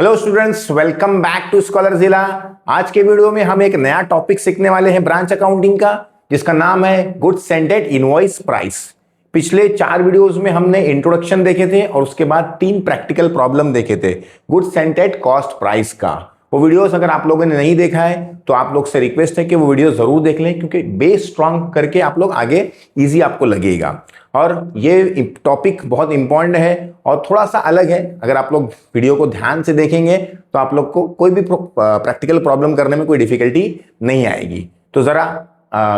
Hello students, welcome back to scholar जिला। आज के वीडियो में हम एक नया टॉपिक सीखने वाले हैं ब्रांच अकाउंटिंग का, जिसका नाम है goods sent at invoice price. पिछले 4 वीडियोस में हमने इंट्रोडक्शन देखे थे और उसके बाद 3 प्रैक्टिकल प्रॉब्लम देखे थे goods sent at cost price का। वो वीडियोस अगर आप लोगों ने नहीं देखा है तो आप लोग से रिक्वेस्ट है कि वो वीडियो जरूर देख लें, क्योंकि बेस स्ट्रांग करके आप लोग आगे इजी आपको लगेगा। और ये टॉपिक बहुत इंपॉर्टेंट है और थोड़ा सा अलग है। अगर आप लोग वीडियो को ध्यान से देखेंगे तो आप लोग को कोई भी प्रैक्टिकल प्रॉब्लम करने में कोई डिफिकल्टी नहीं आएगी। तो जरा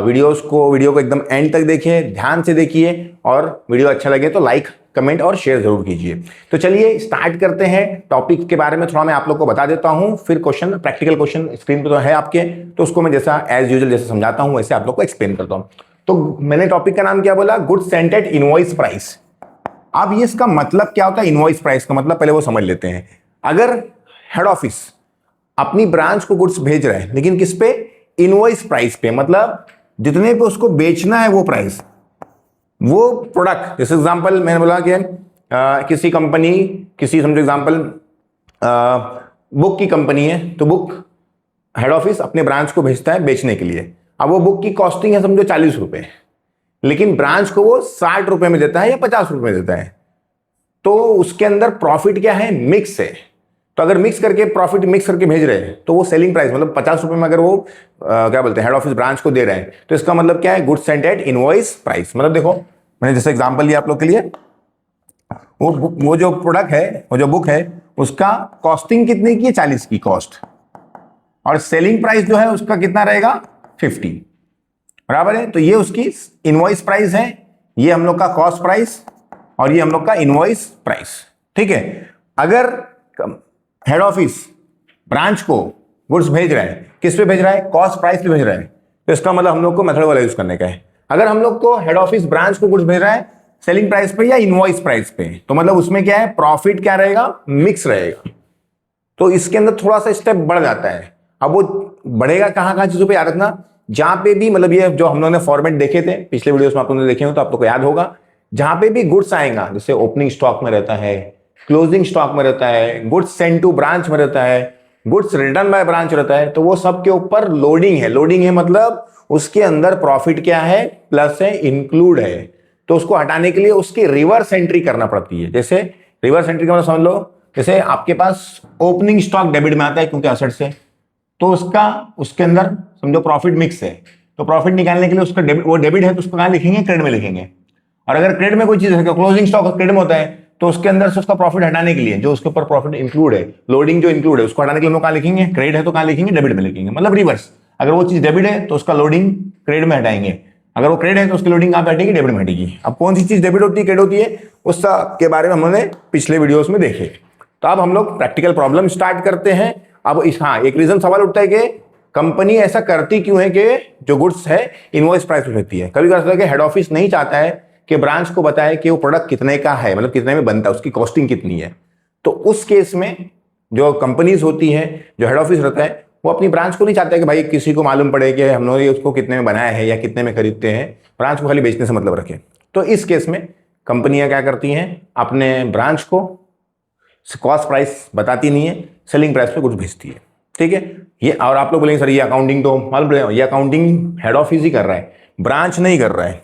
वीडियो को एकदम एंड तक देखिए, ध्यान से देखिए, और वीडियो अच्छा लगे तो लाइक, कमेंट और शेयर जरूर कीजिए। तो चलिए स्टार्ट करते हैं। टॉपिक के बारे में थोड़ा मैं आप लोग को बता देता हूं, फिर क्वेश्चन, प्रैक्टिकल क्वेश्चन स्क्रीन पे तो है आपके, तो उसको मैं जैसा एज यूजुअल जैसे समझाता हूं वैसे आप लोग को एक्सप्लेन करता हूं। तो मैंने टॉपिक का नाम क्या बोला? Goods sent at invoice price. अब ये इसका मतलब क्या होता है? इनवॉइस प्राइस का मतलब पहले वो समझ लेते हैं। अगर हेड ऑफिस अपनी ब्रांच को गुड्स भेज रहा है, लेकिन किस पे? इनवॉइस प्राइस पे, मतलब जितने पे उसको बेचना है वो प्राइस, वो प्रोडक्ट। जैसे एग्जांपल मैंने बोला कि किसी कंपनी, समझो एग्जांपल बुक की कंपनी है, तो बुक हेड ऑफिस अपने ब्रांच को भेजता है बेचने के लिए। अब वो बुक की कॉस्टिंग है समझो 40 रुपए, लेकिन ब्रांच को वो 60 रुपए में देता है या 50 रुपए में देता है। तो उसके अंदर प्रॉफिट क्या है? मिक्स है। तो अगर प्रॉफिट मिक्स करके भेज रहे हैं तो वो सेलिंग प्राइस, मतलब 50 रुपए में अगर वो क्या बोलते हैं हेड ऑफिस ब्रांच को दे रहे हैं, तो इसका मतलब क्या है? Goods sent at invoice price. मतलब देखो, मैंने जैसे एग्जांपल लिया आप लोग के लिए, वो जो प्रोडक्ट है, वो जो बुक है, उसका कॉस्टिंग कितने की है? 40 की कॉस्ट, और सेलिंग प्राइस जो है उसका कितना रहेगा? 50, बराबर है। तो ये उसकी इनवॉइस प्राइस है, ये हम लोग का कॉस्ट प्राइस, और ये हम लोग का इनवॉइस प्राइस। ठीक है। अगर हेड ऑफिस ब्रांच को गुड्स भेज रहा है, किस पे भेज रहा है? कॉस्ट प्राइस पे भेज रहा है, तो इसका मतलब हम लोग को मेथड वाला यूज करने का है। अगर हम लोग को हेड ऑफिस ब्रांच को गुड्स भेज रहा है सेलिंग प्राइस पे या इनवॉइस प्राइस पे, तो मतलब उसमें क्या है? प्रॉफिट क्या रहेगा? मिक्स रहेगा। तो इसके अंदर थोड़ा सा स्टेप बढ़ जाता है। अब वो बढ़ेगा कहां चीजों पे याद रखना, जहां पे भी, मतलब ये जो हम लोगों ने फॉर्मेट देखे थे पिछले वीडियोस में, आप लोगों ने देखे हो तो आप लोग को याद होगा, जहां पे भी गुड्स आएगा, जैसे ओपनिंग स्टॉक में रहता है, क्लोजिंग स्टॉक में रहता है, गुड्स सेंट टू ब्रांच में रहता है, गुड्स रिटर्न बाय ब्रांच रहता है, तो वो सब के ऊपर लोडिंग है। लोडिंग है मतलब उसके अंदर प्रॉफिट क्या है? प्लस है, इंक्लूड है। तो उसको हटाने के लिए उसकी रिवर्स एंट्री करना पड़ती है। जैसे रिवर्स एंट्री का मतलब समझ लो, जैसे आपके पास ओपनिंग स्टॉक डेबिट में आता है क्योंकि असेट से, तो उसके अंदर समझो प्रॉफिट मिक्स है, तो प्रॉफिट निकालने के लिए उसका वो डेबिट है तो उसको कहां लिखेंगे? क्रेडिट में लिखेंगे। और अगर क्रेडिट में कोई चीज है, क्लोजिंग स्टॉक क्रेडिट में होता है, तो उसके अंदर से उसका प्रॉफिट हटाने के लिए, जो उसके ऊपर प्रॉफिट इंक्लूड है, लोडिंग जो इंक्लूड है, उसको हटाने के लिए हम लोग कहां लिखेंगे? क्रेडिट है तो कहां लिखेंगे? डेबिट में लिखेंगे। मतलब रिवर्स, अगर वो चीज डेबिट है तो उसका लोडिंग क्रेडिट में हटाएंगे, अगर वो क्रेडिट है तो उसकी लोडिंग कहां पे हटेगी? डेबिट में हटेगी। अब कौन सी चीज डेबिट होती है, क्रेडिट होती है, उसका के बारे में हमने पिछले वीडियोस में देखे। तो अब हम लोग प्रैक्टिकल प्रॉब्लम स्टार्ट करते हैं। अब एक रीजन सवाल उठता है कि कंपनी ऐसा करती क्यों है कि जो गुड्स है इनवॉइस प्राइस पे भेजती है। कभी कभी हेड ऑफिस नहीं चाहता है कि ब्रांच को बताए कि वो प्रोडक्ट कितने का है, मतलब कितने में बनता है, उसकी कॉस्टिंग कितनी है। तो उस केस में जो कंपनीज होती है, जो हेड ऑफिस रहता है, वो अपनी ब्रांच को नहीं चाहता है कि भाई किसी को मालूम पड़े कि हम लोग उसको कितने में बनाया है या कितने में खरीदते हैं। ब्रांच को खाली बेचने से मतलब रखे। तो इस केस में कंपनियां क्या करती हैं? अपने ब्रांच को कॉस्ट प्राइस बताती नहीं है, सेलिंग प्राइस पे गुड्स भेजती है। ठीक है। ये, और आप लोग बोलेंगे सर ये अकाउंटिंग तो मालूम पड़ेगा, ये अकाउंटिंग हेड ऑफिस ही कर रहा है, ब्रांच नहीं कर रहा है।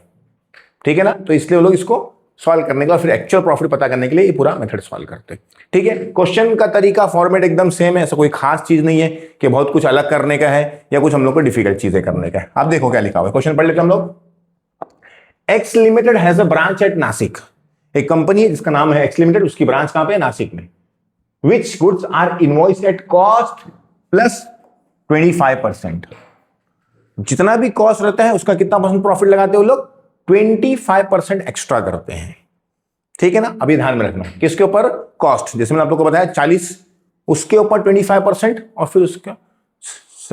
ठीक है ना। तो इसलिए वो लोग इसको सॉल्व करने के बाद फिर एक्चुअल प्रॉफिट पता करने के लिए ये पूरा मेथड सॉल्व करते हैं। ठीक है। क्वेश्चन का तरीका, फॉर्मेट एकदम सेम है, ऐसा कोई खास चीज नहीं है कि बहुत कुछ अलग करने का है या कुछ हम लोग को डिफिकल्ट चीजें करने का है। आप देखो क्या लिखा हुआ है, क्वेश्चन पढ़ लेते हम लोग। X limited has a branch at Nashik. एक कंपनी है जिसका नाम है एक्स लिमिटेड, उसकी ब्रांच कहां पे है? नासिक में। Which goods are invoiced at cost plus 25%। जितना भी कॉस्ट रहता है उसका कितना परसेंट प्रॉफिट लगाते हैं वो लोग? 25% एक्स्ट्रा करते हैं। ठीक है ना। अभी ध्यान में रखना, किसके ऊपर? कॉस्ट। जैसे मैंने आप लोगों को बताया 40, उसके ऊपर 25% और फिर उसका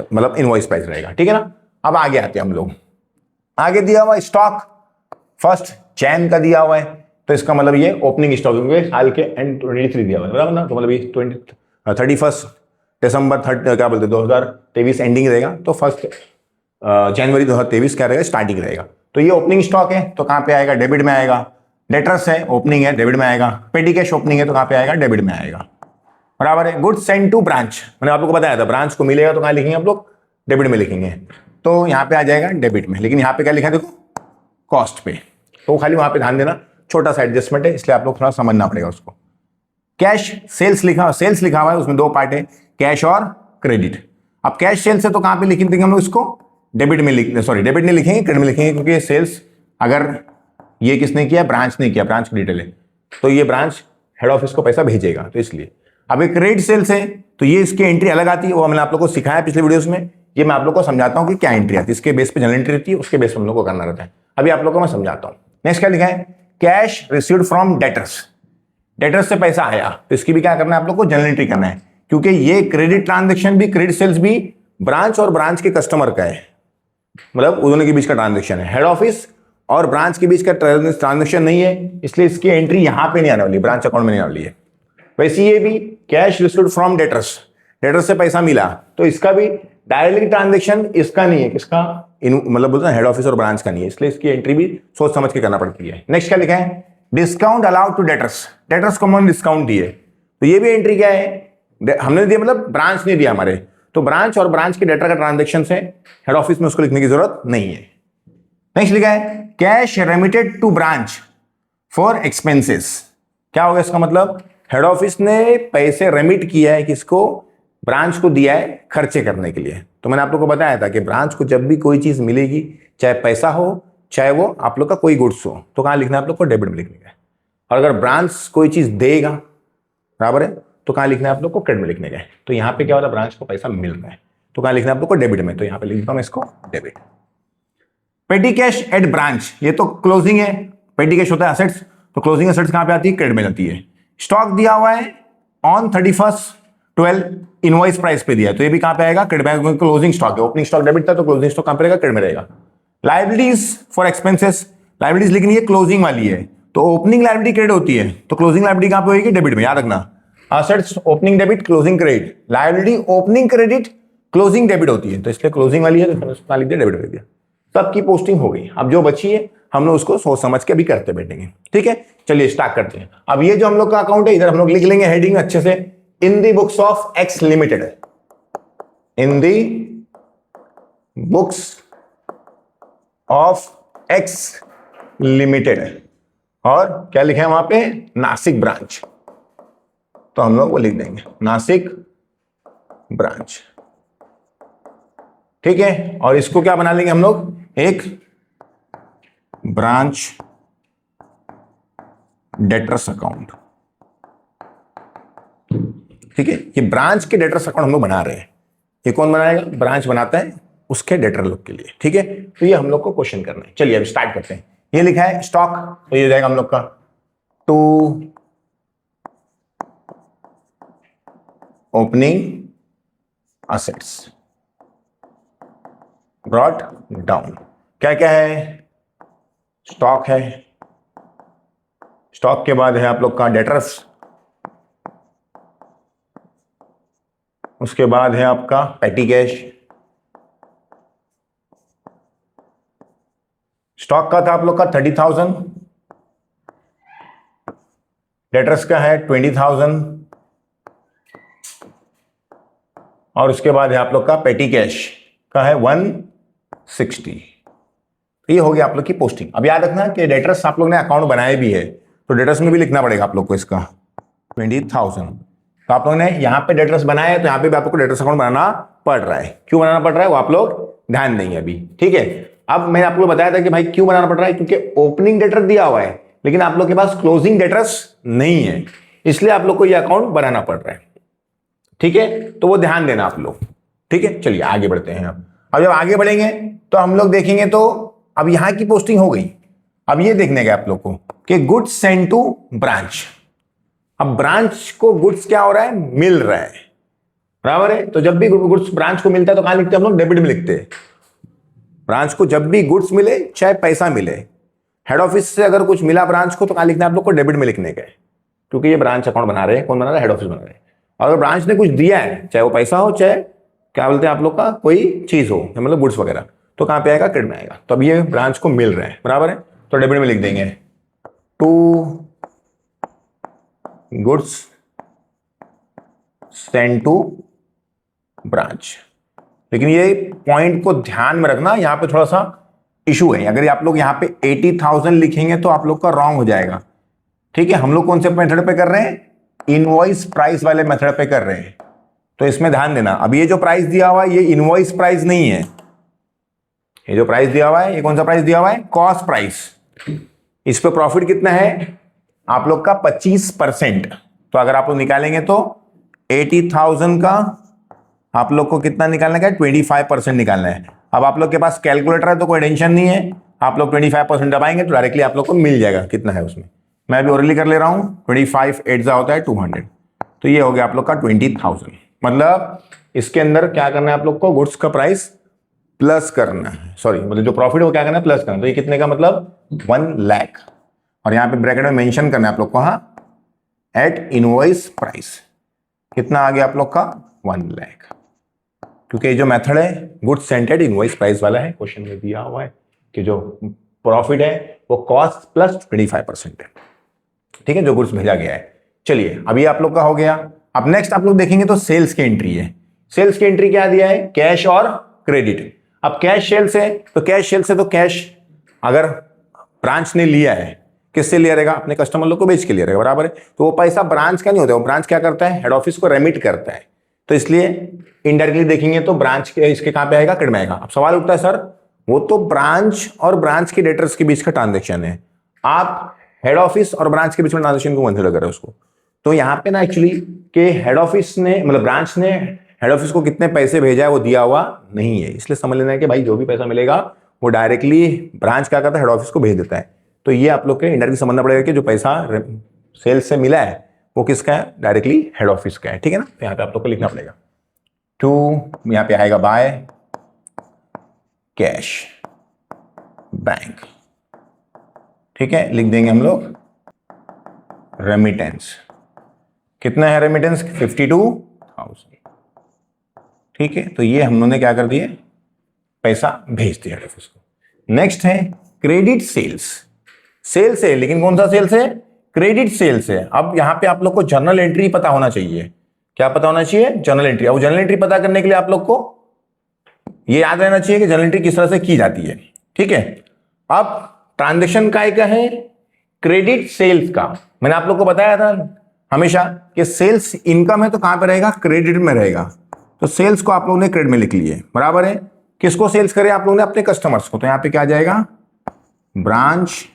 मतलब इनवॉइस प्राइस रहेगा। ठीक है ना। अब आगे आते हैं हम लोग। आगे दिया हुआ स्टॉक, फर्स्ट चैन का दिया हुआ है, तो इसका मतलब ये ओपनिंग स्टॉक होंगे साल के एंड 23 दिया हुआ है, बराबर ना। तो मतलब ये 31 दिसंबर क्या बोलते 2023 एंडिंग रहेगा, तो 1 जनवरी 2023 क्या रहेगा? स्टार्टिंग रहेगा। तो ये ओपनिंग स्टॉक है तो कहां पे आएगा? डेबिट में आएगा। डेटर्स है, ओपनिंग है, डेबिट में आएगा। पेटी कैश ओपनिंग है तो कहां पे आएगा? डेबिट में आएगा। बराबर है। गुड्स सेंड टू ब्रांच, मैंने आप लोग को बताया था ब्रांच को मिलेगा तो कहाँ लिखेंगे आप लोग, डेबिट में लिखेंगे, तो यहाँ पे आ जाएगा डेबिट में, लेकिन यहाँ पे क्या लिखा है देखो, कॉस्ट पे, तो खाली वहां पे ध्यान देना, छोटा सा एडजस्टमेंट है, इसलिए आप लोग थोड़ा समझना पड़ेगा उसको। कैश सेल्स लिखा हुआ है, उसमें दो पार्ट है, कैश और क्रेडिट। अब कैश सेल्स है तो कहां पे लिख देंगे हम लोग इसको, डेबिट में डेबिट नहीं लिखेंगे, क्रेडिट में लिखेंगे, क्योंकि सेल्स अगर ये किसने किया, ब्रांच ने किया, ब्रांच की डिटेल है, तो ये ब्रांच हेड ऑफिस को पैसा भेजेगा, तो इसलिए। अब ये क्रेडिट सेल्स है तो ये इसकी एंट्री अलग आती है, वो मैंने आप लोग को सिखाया पिछले वीडियोस में, ये मैं आप लोग को समझाता हूं कि क्या एंट्री आती है, इसके बेस पे जनरल एंट्री रहती है, उसके बेस पे हम लोग को करना रहता है। अभी आप लोग को मैं समझाता हूं। नेक्स्ट क्या लिखा है, cash received from debtors, debtors से पैसा आया तो इसकी भी क्या करना है आप लोग को, जनरल एंट्री करना है, क्योंकि ये क्रेडिट ट्रांजेक्शन भी, क्रेडिट सेल्स भी ब्रांच और ब्रांच के कस्टमर का है, मतलब दोनों के बीच का ट्रांजेक्शन है, हेड ऑफिस और ब्रांच के बीच का ट्रांजेक्शन नहीं है, इसलिए इसकी एंट्री यहां पे नहीं आने वाली, ब्रांच अकाउंट में नहीं आने वाली है। वैसे ये भी cash received from debtors, debtors से पैसा मिला तो इसका भी डायरेक्टली ट्रांजेक्शन इसका नहीं है, किसका, मतलब बोलते हैं हेड ऑफिस और ब्रांच का नहीं है, इसलिए इसकी एंट्री भी सोच समझ के करना पड़ती है। नेक्स्ट क्या लिखा है, discount allowed to debtors, debtors को हमने डिस्काउंट दिए, तो ये भी एंट्री क्या है, हमने दिया मतलब ब्रांच ने दिया हमारे, तो ब्रांच और ब्रांच के डेटर का ट्रांजेक्शन से हेड ऑफिस में उसको लिखने की जरूरत नहीं है। नेक्स्ट लिखा है cash remitted to branch for expenses, क्या होगा इसका मतलब, हेड ऑफिस ने पैसे रेमिट किया है किसको, ब्रांच को दिया है खर्चे करने के लिए। तो मैंने आप लोग को बताया था कि ब्रांच को जब भी कोई चीज मिलेगी, चाहे पैसा हो चाहे वो आप लोग का कोई गुड्स हो, तो कहां लिखना है आप लोग को, डेबिट में लिखने का है। और अगर ब्रांच कोई चीज देगा, बराबर है, तो कहां लिखना है आप लोग को, क्रेडिट में लिखने का है। तो यहां पे क्या होता है, ब्रांच को पैसा मिल रहा है तो कहां लिखना है आप लोग को, डेबिट में, तो यहां पे लिखता हूं इसको डेबिट। पेटी कैश एट ब्रांच, ये तो क्लोजिंग है, पेटी कैश होता है असेट्स, तो क्लोजिंग असेट्स कहां पे आती है, क्रेडिट में जाती है। स्टॉक दिया हुआ है ऑन 31/12 इनवॉइस प्राइस पे दिया है, तो ये भी कहां पे आएगा, क्रेडिट में, क्लोजिंग स्टॉक है, ओपनिंग स्टॉक डेबिट था तो क्लोजिंग स्टॉक कहां पे रहेगा, क्रेडिट में रहेगा। लायबिलिटीज फॉर एक्सपेंसेस, लायबिलिटीज लेकिन ये क्लोजिंग वाली है, तो ओपनिंग लायबिलिटी क्रेडिट होती है, तो क्लोजिंग लायबिलिटी कहां पे होगी, डेबिट में, याद रखना। Assets opening debit, closing credit, liability opening credit, closing debit होती है, तो इसलिए क्लोजिंग वाली है तो उसको लिख दिया, डेबिट कर दिया। सबकी पोस्टिंग हो गई, अब जो बची है हम लोग उसको सोच समझ के अभी करते बैठेंगे, ठीक है। चलिए स्टार्ट करते हैं। अब ये जो हम लोग का अकाउंट है, इधर हम लोग लिख लेंगे हेडिंग अच्छे से, in the books of X limited, in the books of X limited, और क्या लिखा है वहां पे, नासिक ब्रांच, तो हम लोग वो लिख देंगे नासिक ब्रांच, ठीक है। और इसको क्या बना लेंगे हम लोग, एक ब्रांच डेटर्स अकाउंट, ठीक है। ये ब्रांच के डेटर्स अकाउंट हम लोग बना रहे हैं, ये कौन बनाएगा, ब्रांच बनाता है उसके डेटर लोग के लिए, ठीक है। तो ये हम लोग को क्वेश्चन करना है। चलिए अब स्टार्ट करते हैं। ये लिखा है स्टॉक, तो ये हो जाएगा हम लोग का to opening assets brought down, क्या क्या है, स्टॉक है, स्टॉक के बाद है आप लोग का डेटर्स, उसके बाद है आपका पेटी कैश, स्टॉक का था आप लोग का 30,000, डेटर्स का है 20,000, और उसके बाद है आप लोग का पेटी कैश का है 160। ये हो गया आप लोग की पोस्टिंग। अब याद रखना कि डेटर्स आप लोग ने अकाउंट बनाए भी है, तो डेटर्स में भी लिखना पड़ेगा आप लोग को इसका 20,000। तो आप लोगों ने यहाँ पे डेटर्स बनाया है, तो यहाँ पे भी आपको डेटर्स अकाउंट बनाना पड़ रहा है। क्यों बनाना पड़ रहा है वो आप लोग ध्यान देंगे अभी, ठीक है। अब मैंने आप लोग बताया था कि भाई क्यों बनाना पड़ रहा है, क्योंकि ओपनिंग डेटर दिया हुआ है लेकिन आप लोग के पास क्लोजिंग डेटर्स नहीं है, इसलिए आप लोग को ये अकाउंट बनाना पड़ रहा है, ठीक है। तो वो ध्यान देना आप लोग, ठीक है। चलिए आगे बढ़ते हैं। अब जब आगे बढ़ेंगे तो हम लोग देखेंगे, तो अब यहां की पोस्टिंग हो गई। अब ये देखने गए आप लोग को कि गुड्स सेंड टू ब्रांच, अब ब्रांच को गुड्स क्या हो रहा है, मिल रहा है, बराबर है। तो जब भी गुड्स ब्रांच को मिलता है तो कहां लिखते हैं हम लोग, डेबिट में लिखते हैं। ब्रांच को जब भी गुड्स मिले चाहे पैसा मिले, हेड ऑफिस से अगर कुछ मिला ब्रांच को तो कहां लिखना है आप लोग को, डेबिट में लिखने का है, क्योंकि ये ब्रांच अकाउंट बना रहे हैं, कौन बना रहा है, हेड ऑफिस बना रहे हैं। और अगर ब्रांच ने कुछ दिया है, चाहे वो पैसा हो चाहे क्या बोलते हैं आप लोग का कोई चीज हो, मतलब गुड्स वगैरह, तो कहां पे आएगा, क्रेडिट में आएगा। तो अब ये ब्रांच को मिल रहा है, बराबर है, तो डेबिट में लिख देंगे to goods send to branch. लेकिन ये पॉइंट को ध्यान में रखना, यहां पे थोड़ा सा इशू है। अगर आप लोग यहां पे 80,000 लिखेंगे तो आप लोग का रॉन्ग हो जाएगा। ठीक है, हम लोग कौन से मेथड पे कर रहे हैं? इनवॉइस प्राइस वाले मेथड पे कर रहे हैं, तो इसमें ध्यान देना। अब ये जो प्राइस दिया हुआ है ये इनवॉइस प्राइस नहीं है। ये जो प्राइस दिया हुआ है ये कौन सा प्राइस दिया हुआ है? Cost price. इस पे प्रॉफिट कितना है आप लोग का? 25%। तो अगर आप लोग निकालेंगे तो 80,000 का आप लोग को कितना निकालना है? 25% निकालना है। अब आप लोग के पास कैलकुलेटर है तो कोई टेंशन नहीं है, आप लोग 25% दबाएंगे तो डायरेक्टली आप लोग को मिल जाएगा कितना है उसमें। मैं अभी ओरली कर ले रहा हूं। 25 8 होता है 200, तो ये हो गया आप लोग का 20,000। मतलब इसके अंदर क्या करना है आप लोग को? गुड्स का प्राइस प्लस करना है, सॉरी मतलब जो प्रॉफिट है वो क्या करना है? प्लस करना है। तो ये कितने का? मतलब 1 लाख। और यहां पे ब्रैकेट में मेंशन करना है आप लोग को, हाँ, एट इनवॉइस प्राइस। कितना आ गया आप लोग का? 1 लाख। क्योंकि जो मेथड है goods sent at invoice price वाला है, क्वेश्चन में दिया हुआ है कि जो प्रॉफिट है वो कॉस्ट प्लस 25% है। ठीक है, जो गुड्स भेजा गया है। चलिए अभी आप लोग का हो गया। अब नेक्स्ट आप लोग देखेंगे तो सेल्स की एंट्री है। सेल्स की एंट्री क्या दिया है? कैश और क्रेडिट। अब कैश सेल्स है तो कैश सेल्स है तो कैश अगर ब्रांच ने लिया है, किससे लिया रहेगा? अपने कस्टमर लोग को बेच के लिया रहेगा, बराबर है। तो वो पैसा ब्रांच का नहीं होता, वो ब्रांच क्या करता है? हेड ऑफिस को रेमिट करता है। तो इसलिए इनडायरेक्टली देखेंगे तो ब्रांच के इसके कहां पे आएगा? क्रेडिट में आएगा। अब सवाल उठता है सर वो तो ब्रांच और ब्रांच के डेटर्स के बीच का ट्रांजेक्शन है, आप हेड ऑफिस और ब्रांच के बीच में ट्रांजेक्शन को कंसीडर कर रहे हो उसको। तो यहां पे ना एक्चुअली के हेड ऑफिस ने मतलब ब्रांच ने हेड ऑफिस को कितने पैसे भेजा है वो दिया हुआ नहीं है, इसलिए समझ लेना है कि भाई जो भी पैसा मिलेगा वो डायरेक्टली ब्रांच क्या करता है? हेड ऑफिस को भेज देता है। तो ये आप लोग के इंडायरेक्टली समझना पड़ेगा कि जो पैसा सेल्स से मिला है वो किसका है? डायरेक्टली हेड ऑफिस का है। ठीक है ना, तो यहां पे आप लोग को लिखना पड़ेगा टू, यहां पे आएगा बाय कैश बैंक। ठीक है, लिख देंगे हम लोग रेमिटेंस। कितना है रेमिटेंस? 52,000। ठीक है, तो ये हम लोगों ने क्या कर दिए? पैसा भेज दिया हेड ऑफिस को। नेक्स्ट है क्रेडिट सेल्स। सेल्स है लेकिन कौन सा सेल्स है? क्रेडिट सेल्स है। अब यहां पे आप लोग को जर्नल एंट्री पता होना चाहिए। क्या पता होना चाहिए? Journal entry. अब जर्नल एंट्री पता करने के लिए आप लोग को ये याद रहना चाहिए कि जर्नल एंट्री किस तरह से की जाती है। ठीक है, अब ट्रांजेक्शन का एक है क्रेडिट सेल्स का। मैंने आप लोग को बताया था हमेशा कि सेल्स इनकम है तो कहां पे रहेगा? क्रेडिट में रहेगा। तो सेल्स को आप लोगों ने क्रेडिट में लिख लिए, बराबर है। किसको सेल्स करे आप लोगों ने? अपने कस्टमर्स को। तो यहां पे क्या आ जाएगा? Branch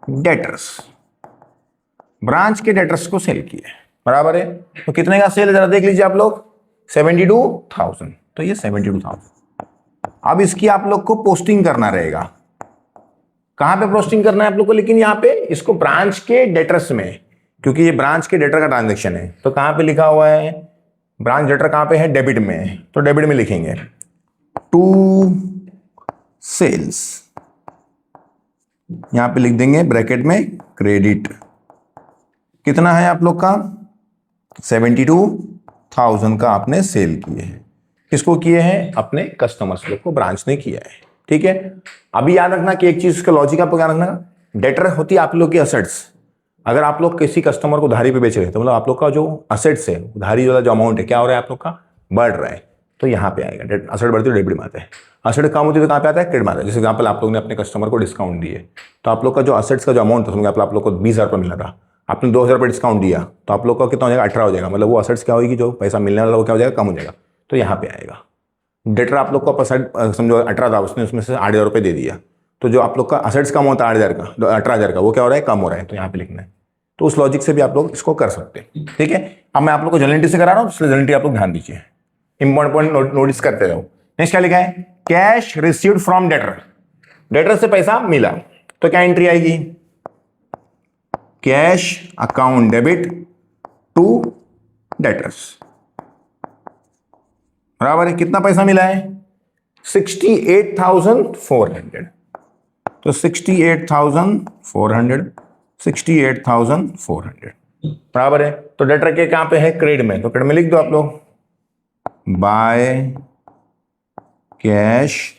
debtors. ब्रांच के डेटर्स को सेल किए, बराबर है। तो कितने का सेल जरा देख लीजिए आप लोग? 72,000। तो ये 72,000। अब इसकी आप लोग को पोस्टिंग करना रहेगा। कहां पे पोस्टिंग करना है आप लोग को? लेकिन यहां पे इसको ब्रांच के डेटर्स में, क्योंकि ये ब्रांच के डेटर का ट्रांजेक्शन है। तो कहां पे लिखा हुआ है? ब्रांच डेटर कहां पे है? डेबिट में। तो डेबिट में लिखेंगे टू सेल्स, यहां पे लिख देंगे ब्रैकेट में क्रेडिट। कितना है आप लोग का? 72,000 का आपने सेल किए हैं। किसको किए हैं? अपने कस्टमर्स लोग को ब्रांच ने किया है। ठीक है, अभी याद रखना कि एक चीज का लॉजिक आपको याद रखना, डेटर होती है आप लोग की असेट्स। अगर आप लोग किसी कस्टमर को उधारी पे बेच रहे हैं तो मतलब आप लोग का जो असेट्स है, उधारी वाला जो अमाउंट है, क्या हो रहा है आप लोग का? बढ़ रहा है। तो यहाँ पे आएगा, असेट बढ़ती है डेबिट में आता है, असेट कम होती है तो कहाँ पे आता है? क्रेडिट में आता है। जैसे एग्जाम्पल आप लोग ने अपने कस्टमर को डिस्काउंट दिए तो आप लोग का जो असेट्स का जो अमाउंट था, आप लोग को 20,000 रुपये मिला था, आपने 2,000 रुपये डिस्काउंट दिया तो आप लोग का कितना हो जाएगा? 18 हो जाएगा। मतलब वो असेट्स क्या होगी? जो पैसा मिलने वाला वो क्या हो जाएगा? कम हो जाएगा। तो यहाँ पे आएगा डेटर आप लोग का परसेंट, समझो 18 था, उसने उसमें से 8,000 रुपये दे दिया, तो जो आप लोग का असेट्स कम होता है 8,000 का, 18,000 का, वो क्या हो रहा है? कम हो रहा है। तो यहाँ पे लिखना है। तो उस लॉजिक से भी आप लोग इसको कर सकते हैं। ठीक है, अब मैं आप लोग को जर्नल एंट्री से करा रहा हूँ, इसलिए जर्नल एंट्री आप लोग ध्यान दीजिए, इंपॉर्टेंट पॉइंट नोटिस करते रहो। नेक्स्ट क्या लिखा है? Cash received from debtor. Debtor से पैसा मिला तो क्या एंट्री आएगी? Cash account debit to debtors, बराबर है। कितना पैसा मिला है? 68,400। तो 68,400, 68,400, बराबर है। तो डेटर के कहां पे है? क्रेडिट में। तो क्रेडिट में लिख दो आप लोग by cash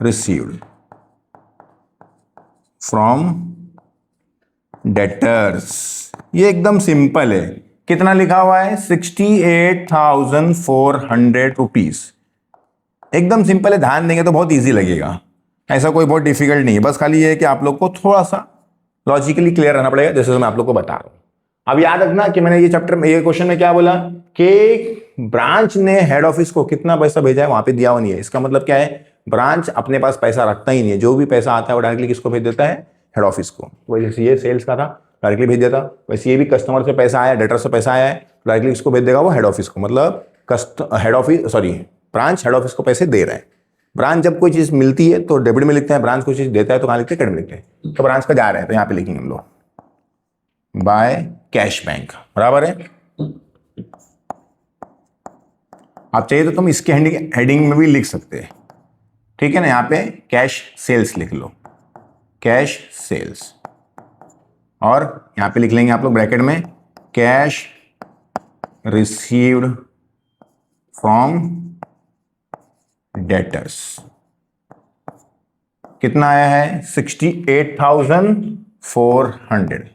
received from debtors. ये एकदम सिंपल है। कितना लिखा हुआ है? 68,400 रुपीज। एकदम सिंपल है, ध्यान देंगे तो बहुत इजी लगेगा, ऐसा कोई बहुत डिफिकल्ट नहीं है। बस खाली ये है कि आप लोग को थोड़ा सा लॉजिकली क्लियर रहना पड़ेगा, जैसे मैं आप लोग को बता रहा हूं। अब याद रखना कि मैंने ये चैप्टर में, ये क्वेश्चन में क्या बोला कि ब्रांच ने हेड ऑफिस को कितना पैसा भेजा है वहां पे दिया हुआ नहीं है। इसका मतलब क्या है? ब्रांच अपने पास पैसा रखता ही नहीं है, जो भी पैसा आता है वो डायरेक्टली किसको भेज देता है? हेड ऑफिस को। वही जैसे ये सेल्स का था, डायरेक्टली भेज देता, वैसे ये भी कस्टमर से पैसा आया, डेटर से पैसा आया है, डायरेक्टली किसको भेज देगा? वो हेड ऑफिस को। मतलब head office, sorry, branch head office को पैसे दे रहे हैं। ब्रांच जब कोई चीज मिलती है तो डेबिट में लिखते हैं, ब्रांच कोई चीज देता है तो कहां लिखते हैं? क्रेडिट में लिखते हैं। तो ब्रांच का जा रहे हैं तो यहाँ पे लिखेंगे हम लोग बाय कैश बैंक, बराबर है। आप चाहिए तो तुम इसके हेडिंग में भी लिख सकते हैं, ठीक है ना। यहाँ पे कैश सेल्स लिख लो, कैश सेल्स, और यहाँ पे लिख लेंगे आप लोग ब्रैकेट में कैश रिसीव्ड फ्रॉम डेटर्स। कितना आया है? 68,400।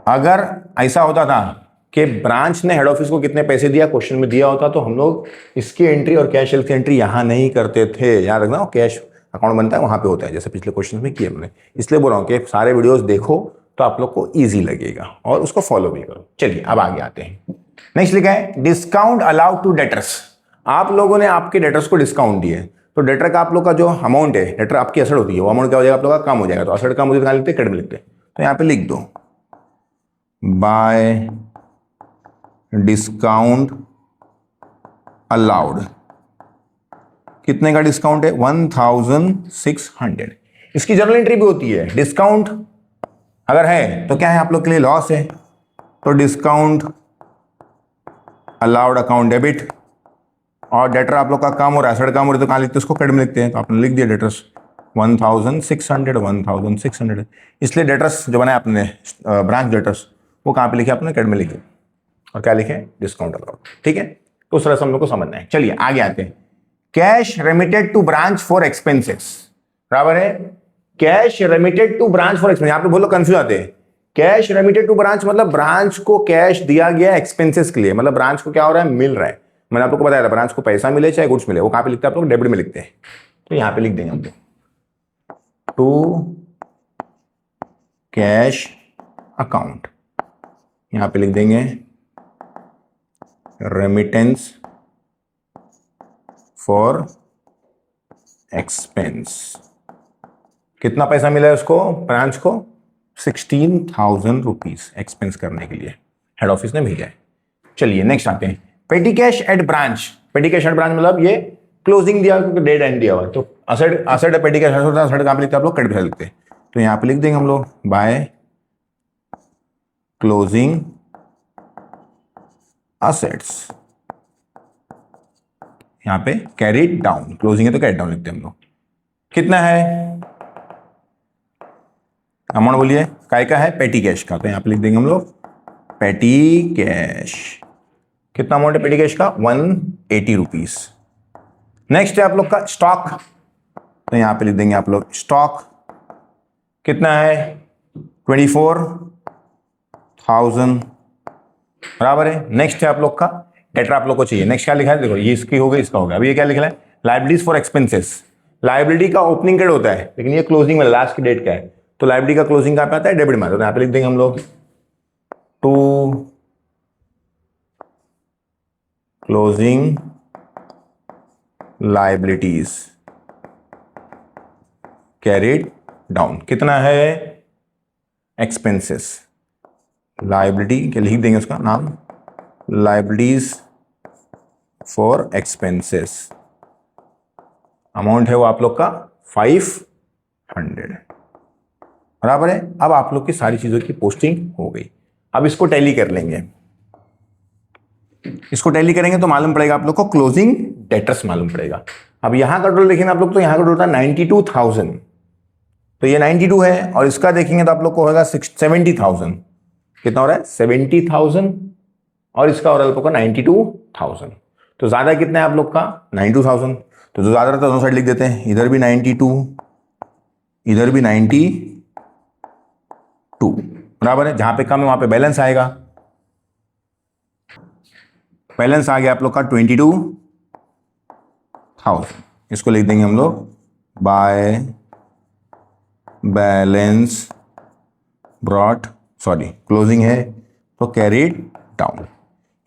अगर ऐसा होता था कि ब्रांच ने हेड ऑफिस को कितने पैसे दिया क्वेश्चन में दिया होता तो हम लोग इसकी एंट्री और कैश सेल्स की एंट्री यहां नहीं करते थे। याद रखना, कैश अकाउंट बनता है वहां पे होता है, जैसे पिछले क्वेश्चन में किया हमने। इसलिए बोल रहा हूं कि सारे वीडियोस देखो तो आप लोग को ईजी लगेगा और उसको फॉलो भी करो। चलिए अब आगे आते हैं। नेक्स्ट लिखा है डिस्काउंट अलाउड टू डेटर्स। आप लोगों ने आपके डेटर्स को डिस्काउंट दिए, तो डेटर का आप लोग का जो अमाउंट है, डेटर आपकी असर होती है, वो अमाउंट क्या हो जाएगा? आप लोग का कम हो जाएगा। तो असर कम हो जाएगा, लिखते क्रेडिट में लिखते। तो यहाँ पे लिख दो बाय डिस्काउंट अलाउड। कितने का डिस्काउंट है? 1,600। इसकी जर्नल एंट्री भी होती है। डिस्काउंट अगर है तो क्या है? आप लोग के लिए लॉस है, तो डिस्काउंट अलाउड अकाउंट डेबिट। और डेटर आप लोग का काम हो रहा है, एसेट काम हो रहा है, तो कहां लिखते हैं? उसको क्रेडिट में लिखते हैं। तो आपने लिख दिया डेटर्स 1,600, 1,600। इसलिए डेटर्स जो बनाए आपने ब्रांच डेटर्स, वो कहां पे लिखे? आपने क्रेडिट में लिखे, और क्या लिखे? Discount allowed. ठीक है, तो उस तरह से हम लोग को समझना है। चलिए आगे आते हैं। Cash remitted to branch for expenses, बराबर है cash remitted to branch for expense. आप लोग बोलो कंफ्यूज आते हैं। कैश रेमिटेड टू ब्रांच मतलब ब्रांच को कैश दिया गया एक्सपेंसेस के लिए, मतलब ब्रांच को क्या हो रहा है? मिल रहा है। मैंने आप लोग को बताया था, ब्रांच को पैसा मिले चाहे गुड्स मिले, वो कहां पे लिखते हैं? आप लोग डेबिट में लिखते हैं। तो यहां पे लिख देंगे हम लोग टू कैश अकाउंट, यहां पे लिख देंगे रेमिटेंस फॉर एक्सपेंस। कितना पैसा मिला है उसको? ब्रांच को 16,000 रुपीज एक्सपेंस करने के लिए हेड ऑफिस ने भेजा है। चलिए नेक्स्ट आते हैं। पेटी कैश एट ब्रांच। पेटी कैश एट ब्रांच मतलब ये क्लोजिंग दिया, क्योंकि डेट एंड दिया हुआ, तो असेट असेट पेटी कैश असेट कहां पे लिखते हैं आप लोग? क्रेडिट में लिखते हैं। तो यहां पे लिख देंगे हम लोग बाय क्लोजिंग असेट्स, यहां पे कैरिड डाउन, क्लोजिंग है तो कैरिड डाउन लिखते हैं हम लोग। कितना है अमाउंट? बोलिए काय का है? पेटी कैश का। तो यहां पे लिख देंगे हम लोग पेटी कैश। कितना अमाउंट है पेटी कैश का? 180 रुपीज। नेक्स्ट है आप लोग का स्टॉक, तो यहां पे लिख देंगे आप लोग स्टॉक। कितना है? 24,000, बराबर है। नेक्स्ट है आप लोग का डेटर, आप लोग को चाहिए। नेक्स्ट क्या लिखा है? देखो ये इसकी हो गई, इसका हो गया। अभी ये क्या लिखा है? Liabilities for expenses. लायबिलिटी का ओपनिंग डेट होता है, लेकिन ये क्लोजिंग में लास्ट की डेट का है। तो लायबिलिटी का क्लोजिंग कहां पे आता है? डेबिट में। तो यहां पे लिख देंगे हम लोग to closing liabilities carried down. कितना है? एक्सपेंसेस। लायबिलिटी के लिख देंगे उसका नाम, लायबिलिटीज फॉर एक्सपेंसेस। अमाउंट है वो आप लोग का 500, बराबर है। अब आप लोग की सारी चीजों की पोस्टिंग हो गई। अब इसको टैली कर लेंगे। इसको टैली करेंगे तो मालूम पड़ेगा आप लोग को क्लोजिंग डेटर्स मालूम पड़ेगा। अब यहां का टोटल देखेंगे आप लोग, तो यहां का टोटल 92,000, तो ये 92 है, और इसका देखेंगे तो आप लोग को होगा 70,000। कितना हो रहा है? 70,000, और इसका हो रहा है आप लोग का 92,000। तो ज्यादा कितना है आप लोग का? 92,000। तो जो ज्यादा रहता है दोनों साइड लिख देते हैं, इधर भी 92, इधर भी 92, बराबर है। जहां पे कम है वहां पे बैलेंस आएगा। बैलेंस आ गया आप लोग का 22,000। इसको लिख देंगे हम लोग by balance brought, sorry closing है तो कैरीड डाउन।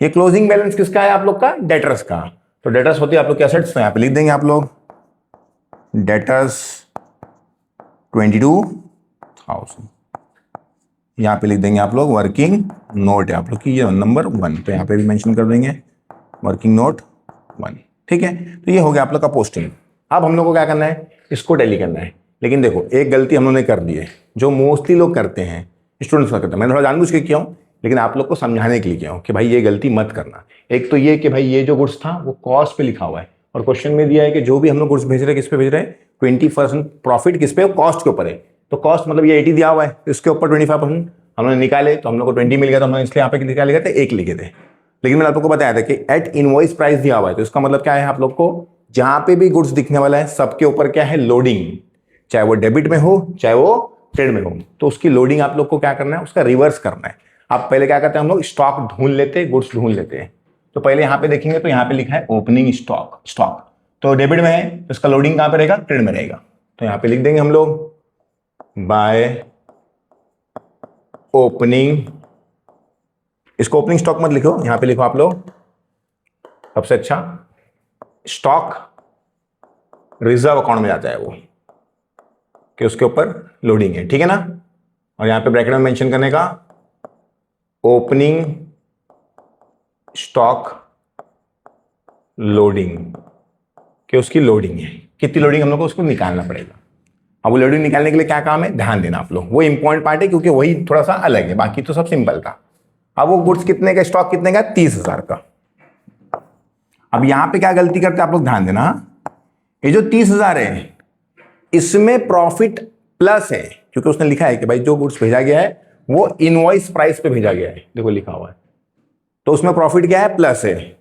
ये क्लोजिंग बैलेंस किसका है आप लोग का? डेटर्स का। तो डेटर्स होती है आप लोग के एसेट्स, तो यहां पे लिख देंगे आप लोग डेटर्स 22,000। यहां पे लिख देंगे आप लोग वर्किंग नोट है आप लोग की ये नंबर 1, तो यहां पे भी मेंशन कर देंगे वर्किंग नोट 1। ठीक है, तो ये हो गया आप लोग का पोस्टिंग। अब हम लोग को क्या करना है? इसको टैली करना है। लेकिन देखो एक गलती हम लोगों ने कर दी है जो मोस्टली लोग करते हैं, स्टूडेंट्स का करते हैं। मैं थोड़ा जानबूझ के किया हूं, लेकिन आप लोग को समझाने के लिए किया हूं कि भाई ये गलती मत करना। एक तो ये कि भाई ये जो गुड्स था वो कॉस्ट पे लिखा हुआ है और क्वेश्चन में दिया है कि जो भी हम लोग गुड्स भेज रहे हैं किस पे भेज रहे हैं? 20% प्रॉफिट किस पे? कॉस्ट के ऊपर है। तो कॉस्ट मतलब ये 80 दिया हुआ है, तो इसके ऊपर 25% हमने निकाले, तो हम लोग को 20 मिल गया, तो हमने इसलिए यहाँ पे लिखा लिखे थे 1 लिखे थे। लेकिन मैंने आप लोग को बताया था कि एट इनवॉइस प्राइस दिया हुआ है, तो इसका मतलब क्या है आप लोग को? जहां पे भी गुड्स दिखने वाला है सबके ऊपर क्या है? लोडिंग। चाहे वो डेबिट में हो चाहे वो क्रेडिट में हो, तो उसकी लोडिंग आप लोग को क्या करना है? उसका रिवर्स करना है। आप पहले क्या करते हैं? हम लोग स्टॉक ढूंढ लेते हैं, गुड्स ढूंढ लेते हैं। तो पहले यहां पे देखेंगे तो यहां पे लिखा है ओपनिंग स्टॉक तो डेबिट में है, तो इसका लोडिंग कहां पे रहेगा? क्रेडिट में रहेगा। तो यहां पे लिख देंगे हम लोग बाय ओपनिंग, इसको ओपनिंग स्टॉक मत लिखो, यहां पे लिखो आप लोग सबसे अच्छा स्टॉक रिजर्व अकाउंट में जाता है वो, कि उसके ऊपर लोडिंग है। ठीक है ना? और यहां पे ब्रैकेट में मेंशन करने का ओपनिंग स्टॉक लोडिंग, कि उसकी लोडिंग है, कितनी लोडिंग हम लोग को उसको निकालना पड़ेगा। अब वो लोडिंग निकालने के लिए क्या काम है? ध्यान देना आप लोग, वो इंपॉर्टेंट पार्ट है क्योंकि वही थोड़ा सा अलग है, बाकी तो सब सिंपल था। अब वो गुड्स कितने का, स्टॉक कितने का? 30,000 का। अब यहां पे क्या गलती करते हैं आप लोग? ध्यान देना, ये जो 30,000 है इसमें प्रॉफिट प्लस है, क्योंकि उसने लिखा है कि भाई जो गुड्स भेजा गया है वो इनवॉइस प्राइस पे भेजा गया है, देखो लिखा हुआ है, तो उसमें प्रॉफिट क्या है? प्लस है।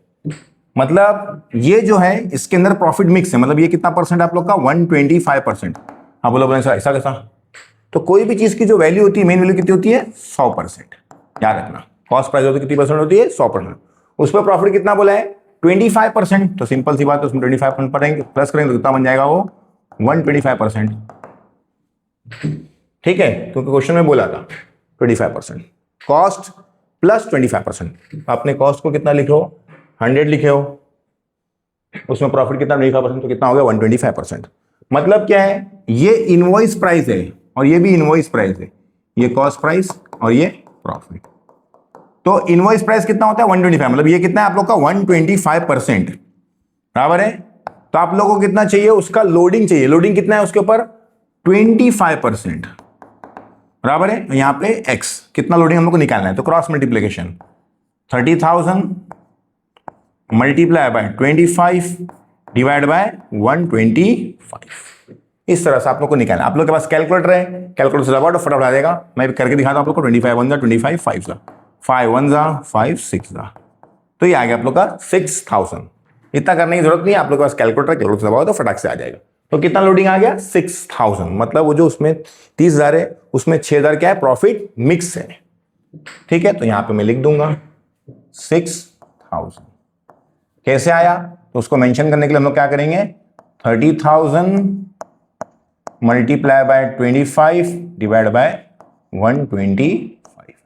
मतलब ये जो है इसके अंदर प्रॉफिट मिक्स है, मतलब ये कितना परसेंट आप लोग का? 125%। हाँ बोलो बोले ऐसा कैसा? तो कोई भी चीज की जो वैल्यू होती है, मेन वैल्यू कितनी होती है? 100%। याद रखना, कॉस्ट प्राइस होती है कितनी परसेंट होती है? 100%। उस पर प्रॉफिट कितना बोला है? 25%। तो सिंपल सी बात है, उसमें 25% पड़ेंगे, प्लस करेंगे तो कितना बन जाएगा वो? 125%। ठीक है, क्योंकि क्वेश्चन में बोला था 25%, कॉस्ट प्लस 25%। आपने कॉस्ट को कितना लिखे हो? 100 लिखे हो, उसमें प्रॉफिट कितना? 25%, तो कितना हो गया? 125%। मतलब क्या है? ये इनवॉइस प्राइस है और ये भी इनवॉइस प्राइस है, ये कॉस्ट प्राइस और ये प्रॉफिट। तो इनवॉइस प्राइस कितना होता है? 125, मतलब ये कितना है आप लोग का? 125%। बराबर है। तो आप लोगों को कितना चाहिए? उसका लोडिंग चाहिए। लोडिंग कितना है उसके ऊपर? 25%। बराबर है। यहां पे x कितना लोडिंग हम लोग को निकालना है, तो cross multiplication 30,000 multiply by 25 divide by 125। इस तरह से आप लोग को निकालना। आप लोग के पास कैलकुलेटर है, कैलकुलेटर से दबाओ तो फटाफट आ जाएगा। मैं करके दिखाता हूं आप लोग को। 25 1 जा 25, 5 जा 5 1 जा 5 6 जा, तो ये आ गया आप लोग का 6,000। इतना करने की जरूरत नहीं है, आप लोग के पास कैलकुलेटर, कैलकुलेटर से दबाओ तो फटाक से आ जाएगा। तो कितना लोडिंग आ गया? 6,000। मतलब वो जो उसमें 30,000 है उसमें 6,000 क्या है? प्रॉफिट मिक्स है। ठीक है, तो यहां पे मैं लिख दूंगा 6,000। कैसे आया? तो उसको मेंशन करने के लिए हम लोग क्या करेंगे? 30,000 मल्टीप्लाई बाय 25 डिवाइड बाय 125,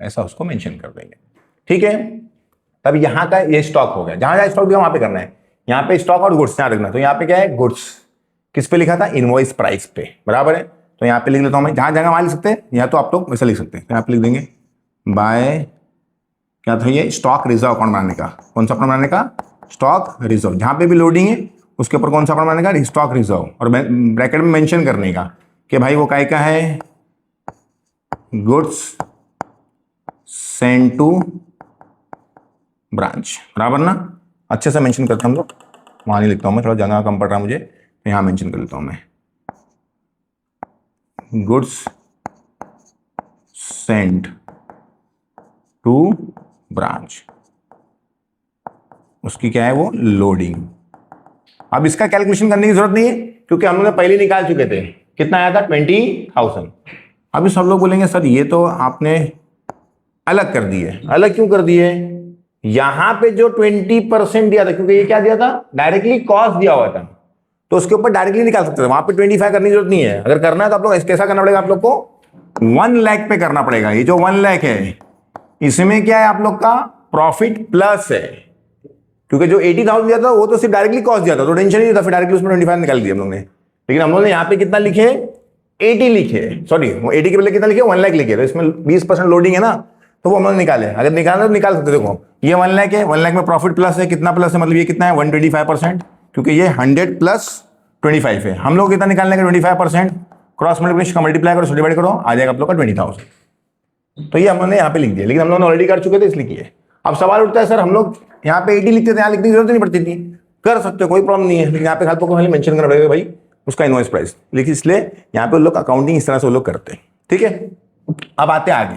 ऐसा उसको मेंशन कर देंगे। ठीक है, तब यहां का ये स्टॉक हो गया। जहां जहां स्टॉक दिया वहां पे करना है। यहां पे स्टॉक और गुड्स ध्यान रखना। तो यहां पे क्या है? गुड्स किस पे लिखा था? इनवॉइस प्राइस पे। बराबर है। तो यहां पे लिख लेता हूं मैं, जहां जगह वहां लिख सकते हैं, या तो आप लोग वैसे लिख सकते हैं। यहां पे लिख देंगे बाय, क्या था ये? स्टॉक रिजर्व अकाउंट बनाने का। कौन सा अकाउंट बनाने का? Stock reserve. जहां पे भी लोडिंग है उसके ऊपर कौन सा अकाउंट बनाने का? Stock reserve. और ब्रैकेट में मेंशन करने का कि भाई वो काय का है? Goods send to branch. बराबर ना? अच्छे से मेंशन करते हैं हम लोग। वहां नहीं लिखता हूं मैं, थोड़ा जगह कम पड़ रहा है मुझे, तो यहां मेंशन कर लेता हूं मैं। गुड्स सेंड टू ब्रांच, उसकी क्या है वो? लोडिंग। अब इसका कैलकुलेशन करने की जरूरत नहीं है क्योंकि हम लोग ने पहले निकाल चुके थे। कितना आया था? 20,000। अभी सब लोग बोलेंगे सर ये तो आपने अलग कर दिए। अलग क्यों कर दिए? यहां पे जो 20% दिया था, क्योंकि ये क्या दिया था, डायरेक्टली कॉस्ट दिया हुआ था, तो उसके ऊपर डायरेक्टली निकाल सकते थे, वहां पे 25 करने की जरूरत नहीं है। अगर करना है तो आप लोग कैसा करना पड़ेगा, आप लोग को 1 लाख पे करना पड़ेगा। ये जो 1 लाख है इसमें क्या है, आप लोग का प्रॉफिट प्लस है, क्योंकि जो 80,000 दिया था वो तो सिर्फ डायरेक्टली कॉस्ट दिया था, तो टेंशन नहीं था, फिर डायरेक्टली उसमें 25 निकाल दिया हम लोग ने। लेकिन हम लोग ने यहाँ पे कितना लिखे, 80 लिखे, सॉरी वो 80 के पहले कितना लिखे, 1 लाख लिखे, तो इसमें 20% लोडिंग है ना, तो वो हम लोग निकाले। अगर निकालना तो निकाल सकते, देखो ये 1 लाख है, 1 लाख में प्रॉफिट प्लस है, कितना प्लस है, मतलब ये कितना है 125%, क्योंकि ये 100 प्लस 25 है। हम लोग कितना निकालने का 25%, क्रॉस मल्टीप्लिकेशन का मल्टीप्लाई करो, डिवाइड करो, आ जाएगा आप लोग का 20,000। तो ये हम लोगों ने यहाँ पे लिख दिया, लेकिन हम लोग ऑलरेडी कर चुके थे इसलिए किए। अब सवाल उठता है सर हम लोग यहाँ पे 80 लिखते थे, यहाँ लिखने की जरूरत नहीं पड़ती थी, कर सकते हो कोई प्रॉब्लम नहीं है, लेकिन यहाँ पे आपको पहले मेंशन करना पड़ेगा भाई उसका इनवॉइस प्राइस, लेकिन इसलिए यहाँ पे लोग अकाउंटिंग इस तरह से वो लोग करते हैं। ठीक है, अब आते हैं आगे।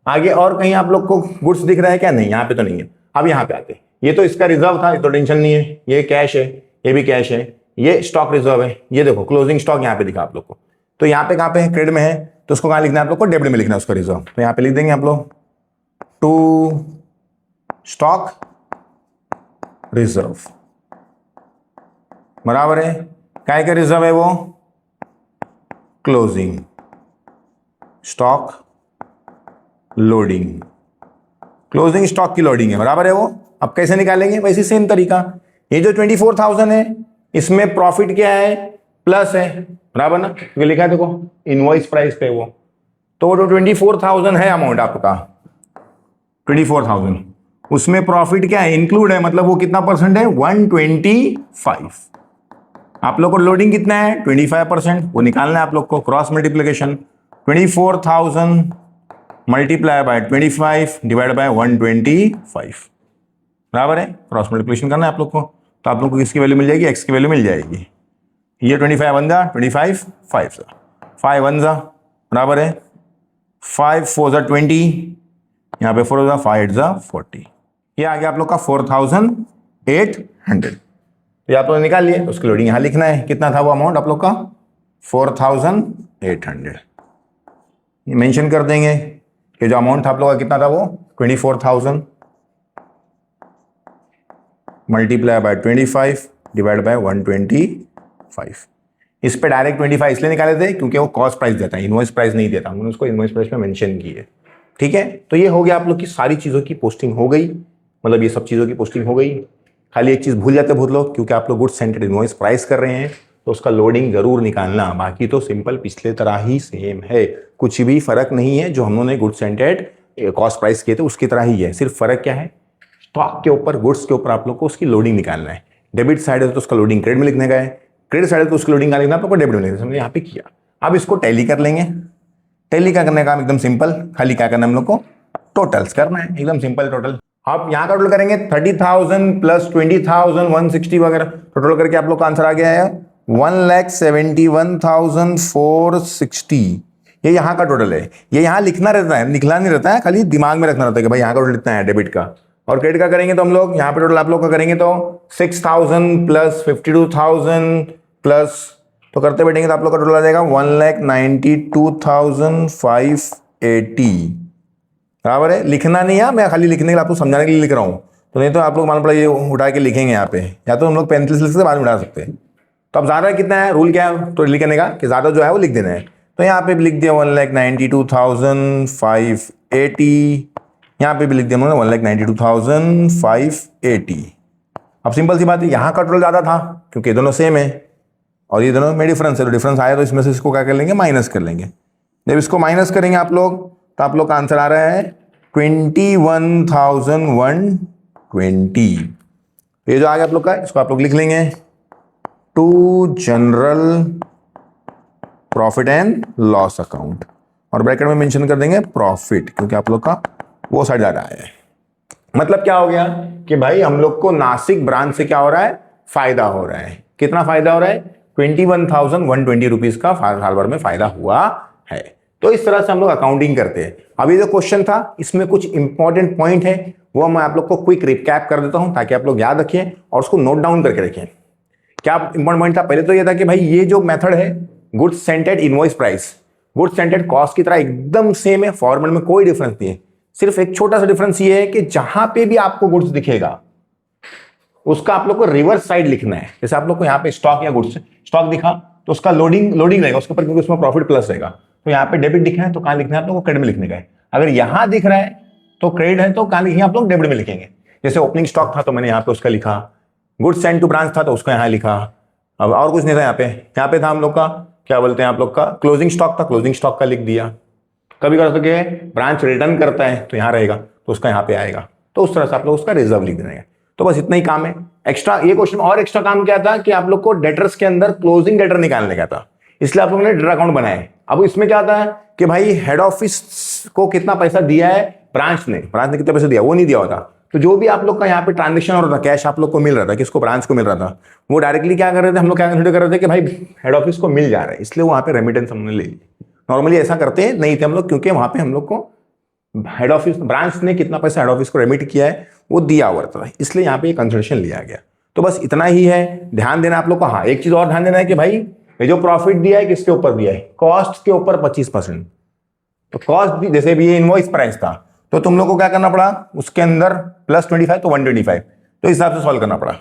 आगे और कहीं आप लोग को गुड्स दिख रहा है क्या? नहीं, यहाँ पे तो नहीं है। अब यहाँ पे आते हैं, ये तो इसका रिजर्व था, ये तो टेंशन नहीं है, ये कैश है, ये भी कैश है, ये स्टॉक रिजर्व है, ये देखो क्लोजिंग स्टॉक यहाँ पे दिखा आप लोग को। तो यहाँ पे कहाँ पे है, क्रेडिट में है, तो उसको कहाँ लिखना है आप लोग को, डेबिट में लिखना है उसका रिजर्व। तो यहाँ पे लिख देंगे आप लोग टू स्टॉक रिजर्व, बराबर है, काय का रिजर्व है वो, closing stock loading, closing stock की लोडिंग है, बराबर है वो। अब कैसे निकालेंगे, वैसे सेम तरीका, ये जो 24,000 है इसमें प्रॉफिट क्या है, प्लस है, बराबर ना, क्योंकि लिखा है देखो इनवॉइस प्राइस पे वो, तो जो 24,000 है अमाउंट आपका 24,000, उसमें प्रॉफिट क्या है, इंक्लूड है, मतलब वो कितना परसेंट है, 125। आप लोग को लोडिंग कितना है, 25%, वो निकालना है आप लोग को, cross multiplication 24,000 multiply by 25 divide by 125, बराबर है, क्रॉस मल्टीप्लिकेशन करना है आप लोग को। तो आप लोग को किसकी वैल्यू मिल जाएगी, एक्स की वैल्यू मिल जाएगी। ये 25 वन जा 25, 5 जा 5 वन जा, बराबर है 5 4 जा 20, यहाँ पे 4 जा 5 जा 40, ये आ गया आप लोग का 4,800। ये आप लोग निकाल लिए, उसकी लोडिंग यहाँ लिखना है, कितना था वो अमाउंट आप लोग का 4,800, ये मेंशन कर देंगे कि जो अमाउंट था आप लोग का कितना था वो 24,000 मल्टीप्लाई बाय 25 डिवाइड बाय 125। इस पे डायरेक्ट 25 इसलिए निकाले थे क्योंकि वो कॉस्ट प्राइस देता है, इनवॉइस प्राइस नहीं देता, हमने उसको इनवॉइस प्राइस में मेंशन की है। ठीक है, तो ये हो गया आप लोग की सारी चीज़ों की पोस्टिंग हो गई, मतलब ये सब चीज़ों की पोस्टिंग हो गई। खाली एक चीज़ भूल जाते बहुत लोग, क्योंकि आप लोग गुड्स सेंटर्ड इनवॉइस प्राइस कर रहे हैं तो उसका लोडिंग जरूर निकालना, बाकी तो सिंपल पिछले तरह ही सेम है, कुछ भी फर्क नहीं है। जो हम लोगों ने गुड्स सेंटर्ड कॉस्ट प्राइस किए थे उसकी तरह ही है, सिर्फ फर्क क्या है, स्टॉक के ऊपर, गुड्स के ऊपर आप लोग को उसकी लोडिंग निकालना है। डेबिट साइड है तो उसका लोडिंग क्रेडिट में लिखने का है, क्रेडिट साइड है तो उसकी लोडिंग का लिखना आप लोग को डेबिट में लिखना है। हमने यहाँ पे किया, अब इसको टैली कर लेंगे। टैली का करने का काम एकदम सिंपल, खाली क्या करना है हम लोग को, टोटल्स करना है, एकदम सिंपल टोटल। आप यहाँ का टोटल करेंगे 30,000 प्लस 20,000 160 वगैरह, टोटल करके आप लोग का आंसर आ गया है 1,71,460। ये यहाँ का टोटल है, ये यहाँ लिखना रहता है, लिखना नहीं रहता है, खाली दिमाग में रखना रहता है कि भाई यहाँ का टोटल इतना है डेबिट का। और क्रेडिट का करेंगे तो हम लोग यहाँ पे टोटल आप लोग का करेंगे तो 6,000 प्लस 52,000 प्लस, तो करते बैठेंगे तो आप लोग का टोटल आ जाएगा 1,92,580, बराबर है। लिखना नहीं है, मैं खाली लिखने के लिए आपको समझाने के लिए लिख रहा हूँ, तो नहीं तो आप लोग मान पड़ा ये उठा के लिखेंगे यहाँ पे, या तो हम लोग पेंसिल लिख से बाद में उठा सकते हैं। तो अब ज़्यादा कितना है, रूल क्या है तो लिखने का कि ज़्यादा जो है वो लिख देना है, तो यहाँ पे भी लिख दिया 1,92,580, यहाँ पे भी लिख दिया उन्होंने 1,92,580। अब सिंपल सी बात है, यहाँ का टोटल ज़्यादा था क्योंकि दोनों सेम है और ये दोनों में डिफरेंस है, तो डिफरेंस आया तो इसमें से इसको क्या कर लेंगे, माइनस कर लेंगे। जब इसको माइनस करेंगे आप लोग तो आप लोग का आंसर आ रहा है 21,120। ये जो आ गया आप लोग का, इसको आप लोग लिख लेंगे to general profit and loss account, और ब्रैकेट में मेंशन कर देंगे प्रॉफिट, क्योंकि आप लोग का वो साइड ज़्यादा है। मतलब क्या हो गया कि भाई हम लोग को नासिक ब्रांच से क्या हो रहा है, फायदा हो रहा है। कितना फायदा हो रहा है, 21,120 रुपीज का साल भर में फायदा हुआ है। तो इस तरह से हम लोग अकाउंटिंग करते हैं। अभी जो क्वेश्चन था इसमें कुछ इंपॉर्टेंट पॉइंट है, वो मैं आप लोग को क्विक रिकैप कर देता हूं ताकि आप लोग याद रखें और उसको नोट डाउन करके रखें। क्या इंपॉर्टेंट पॉइंट था, पहले तो ये था कि भाई ये जो मेथड है goods centred invoice price, goods centred cost की तरह एकदम सेम है, फॉर्मेट में कोई डिफरेंस नहीं है। सिर्फ एक छोटा सा डिफरेंस ये है कि जहां पे भी आपको गुड्स दिखेगा उसका आप लोग को रिवर्स साइड लिखना है। जैसे आप लोग को यहाँ पे स्टॉक या गुड्स स्टॉक दिखा तो उसका लोडिंग रहेगा उसके ऊपर, क्योंकि उसमें प्रॉफिट प्लस रहेगा। तो यहाँ पे डेबिट दिखा है तो कहाँ लिखना है आप लोग को? क्रेडिट में लिखने का है। अगर यहाँ दिख रहा है तो क्रेडिट है तो कहाँ लिखेंगे आप लोग? डेबिट में लिखेंगे। जैसे ओपनिंग स्टॉक था तो मैंने यहाँ पे उसका लिखा, गुड्स सेंड टू ब्रांच था तो उसका यहाँ लिखा। अब और कुछ नहीं था यहाँ पे था हम लोग का क्या बोलते हैं आप लोग का क्लोजिंग स्टॉक था, क्लोजिंग स्टॉक का लिख दिया। कभी कर सके ब्रांच रिटर्न करता है तो यहाँ रहेगा तो उसका यहाँ पे आएगा। तो उस तरह से आप लोग उसका रिजर्व लिख देंगे। तो बस इतना ही काम है। एक्स्ट्रा ये क्वेश्चन और एक्स्ट्रा काम क्या था कि आप लोग को डेटर्स के अंदर क्लोजिंग डेटर निकालने का था, इसलिए आप लोगों ने डेटर अकाउंट बनाए। अब इसमें क्या आता है कि भाई हेड ऑफिस को कितना पैसा दिया है ब्रांच ने कितना पैसा दिया वो नहीं दिया होता। तो जो भी आप लोग का यहाँ पे ट्रांजेक्शन हो रहा था, कैश आप लोग को मिल रहा था, किसको? ब्रांच को मिल रहा था, वो डायरेक्टली क्या कर रहे थे हम लोग? क्या कंसिडर कर रहे थे कि भाई हेड ऑफिस को मिल जा रहा है, इसलिए वहां पे रेमिटेंस हमने ले ली। नॉर्मली ऐसा करते नहीं थे हम लोग, क्योंकि वहां पे हम लोग को हेड ऑफिस ब्रांच ने कितना पैसा हेड ऑफिस को रेमिट किया है वो दिया हुआ था, इसलिए यहाँ पे कंसिडरेशन लिया गया। तो बस इतना ही है, ध्यान देना आप लोग को। हाँ, एक चीज और ध्यान देना है कि भाई ये जो प्रॉफिट दिया है किसके ऊपर दिया है? कॉस्ट के ऊपर 25%। तो कॉस्ट जैसे भी ये इनवॉइस प्राइस था तो तुम लोग को क्या करना पड़ा? उसके अंदर प्लस 25 तो 125 तो हिसाब से सॉल्व करना पड़ा।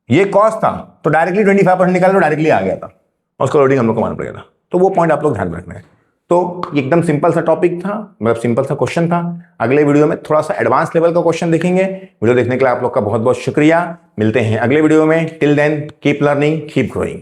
ये कॉस्ट था तो डायरेक्टली 25% निकाला तो डायरेक्टली आ गया था, उसका लोडिंग हम लोग को मालूम पड़ेगा था। तो वो पॉइंट आप लोग ध्यान में रखना है। तो एकदम सिंपल सा टॉपिक था, मतलब सिंपल सा क्वेश्चन था। अगले वीडियो में थोड़ा सा एडवांस लेवल का क्वेश्चन देखेंगे। वीडियो देखने के लिए आप लोग का बहुत बहुत शुक्रिया। मिलते हैं अगले वीडियो में। Till then keep learning, keep growing.